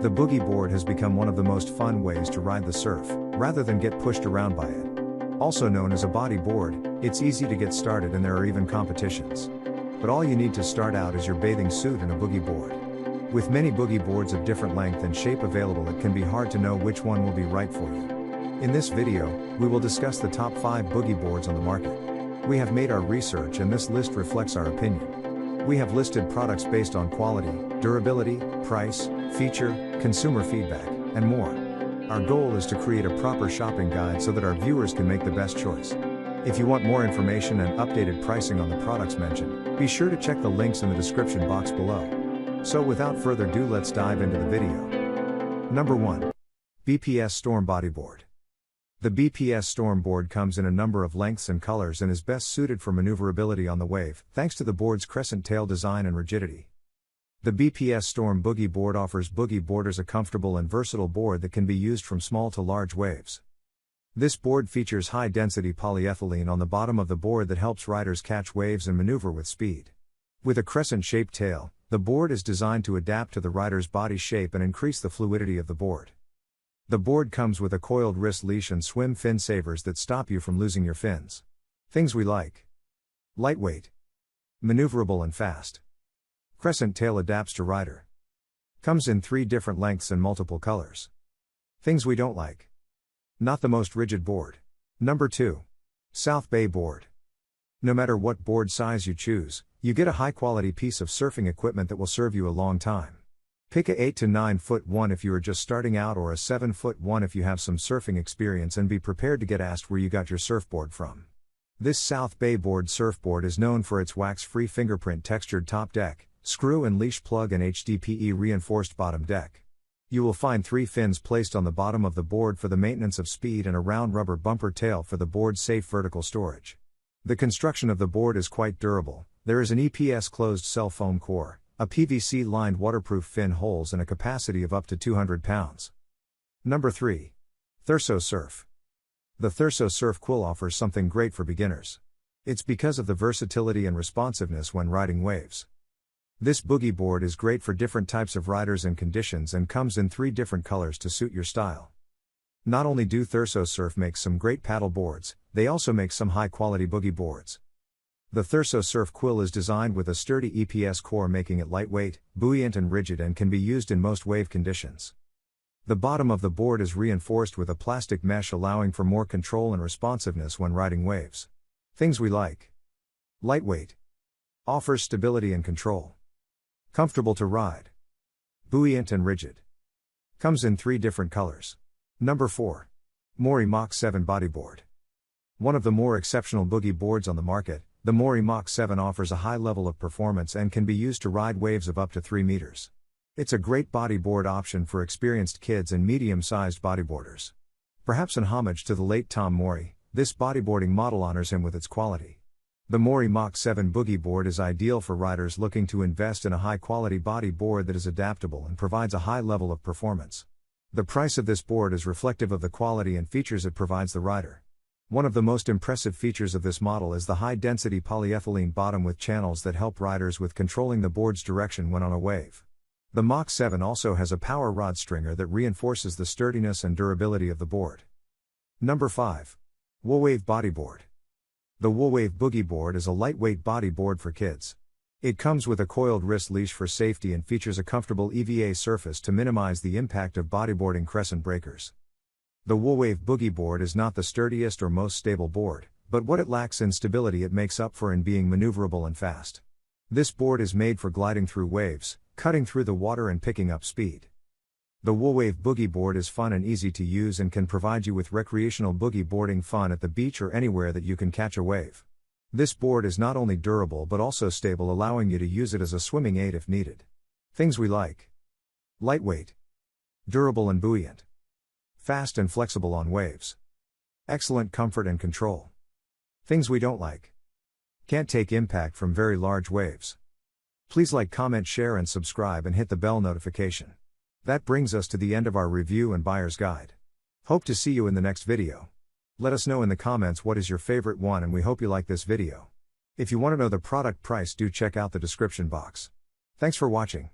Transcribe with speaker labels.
Speaker 1: The Boogie board has become one of the most fun ways to ride the surf, rather than get pushed around by it. Also known as a body board, it's easy to get started and there are even competitions. But all you need to start out is your bathing suit and a Boogie board. With many Boogie boards of different length and shape available, it can be hard to know which one will be right for you. In this video, we will discuss the top 5 Boogie boards on the market. We have made our research and this list reflects our opinion. We have listed products based on quality, durability, price, feature, consumer feedback, and more. Our goal is to create a proper shopping guide so that our viewers can make the best choice. If you want more information and updated pricing on the products mentioned, be sure to check the links in the description box below. So without further ado, let's dive into the video. Number 1. BPS Storm Bodyboard. The BPS Storm board comes in a number of lengths and colors and is best suited for maneuverability on the wave, thanks to the board's crescent tail design and rigidity. The BPS Storm Boogie board offers Boogie boarders a comfortable and versatile board that can be used from small to large waves. This board features high-density polyethylene on the bottom of the board that helps riders catch waves and maneuver with speed. With a crescent-shaped tail, the board is designed to adapt to the rider's body shape and increase the fluidity of the board. The board comes with a coiled wrist leash and swim fin savers that stop you from losing your fins. Things we like: lightweight, maneuverable and fast. Crescent tail adapts to rider. Comes in 3 different lengths and multiple colors. Things we don't like: not the most rigid board. Number 2. South Bay board. No matter what board size you choose, you get a high-quality piece of surfing equipment that will serve you a long time. Pick a 8 to 9 foot one if you are just starting out, or a 7 foot one if you have some surfing experience, and be prepared to get asked where you got your surfboard from. This South Bay board surfboard is known for its wax-free fingerprint textured top deck, screw and leash plug, and HDPE reinforced bottom deck. You will find 3 fins placed on the bottom of the board for the maintenance of speed and a round rubber bumper tail for the board's safe vertical storage. The construction of the board is quite durable. There is an EPS closed cell foam core, a PVC lined waterproof fin holes, and a capacity of up to 200 pounds. Number 3. Thurso Surf. The Thurso Surf Quill offers something great for beginners. It's because of the versatility and responsiveness when riding waves. This Boogie board is great for different types of riders and conditions and comes in 3 different colors to suit your style. Not only do Thurso Surf make some great paddle boards, they also make some high-quality Boogie boards. The Thurso Surf Quill is designed with a sturdy EPS core, making it lightweight, buoyant and rigid, and can be used in most wave conditions. The bottom of the board is reinforced with a plastic mesh, allowing for more control and responsiveness when riding waves. Things we like: lightweight. Offers stability and control. Comfortable to ride. Buoyant and rigid. Comes in 3 different colors. Number 4. Mori Mach 7 Bodyboard. One of the more exceptional Boogie boards on the market, the Mori Mach 7 offers a high level of performance and can be used to ride waves of up to 3 meters. It's a great bodyboard option for experienced kids and medium-sized bodyboarders. Perhaps in homage to the late Tom Mori, this bodyboarding model honors him with its quality. The Mori Mach 7 Boogie board is ideal for riders looking to invest in a high-quality body board that is adaptable and provides a high level of performance. The price of this board is reflective of the quality and features it provides the rider. One of the most impressive features of this model is the high-density polyethylene bottom with channels that help riders with controlling the board's direction when on a wave. The Mach 7 also has a power rod stringer that reinforces the sturdiness and durability of the board. Number 5. Woolwave Bodyboard. The Woolwave Boogie board is a lightweight body board for kids. It comes with a coiled wrist leash for safety and features a comfortable EVA surface to minimize the impact of bodyboarding crescent breakers. The Woolwave Boogie board is not the sturdiest or most stable board, but what it lacks in stability it makes up for in being maneuverable and fast. This board is made for gliding through waves, cutting through the water and picking up speed. The Woolwave Boogie board is fun and easy to use and can provide you with recreational boogie boarding fun at the beach or anywhere that you can catch a wave. This board is not only durable but also stable, allowing you to use it as a swimming aid if needed. Things we like: lightweight, durable and buoyant. Fast and flexible on waves. Excellent comfort and control. Things we don't like: can't take impact from very large waves. Please like, comment, share and subscribe and hit the bell notification. That brings us to the end of our review and buyer's guide. Hope to see you in the next video. Let us know in the comments what is your favorite one, and we hope you like this video. If you want to know the product price, do check out the description box. Thanks for watching.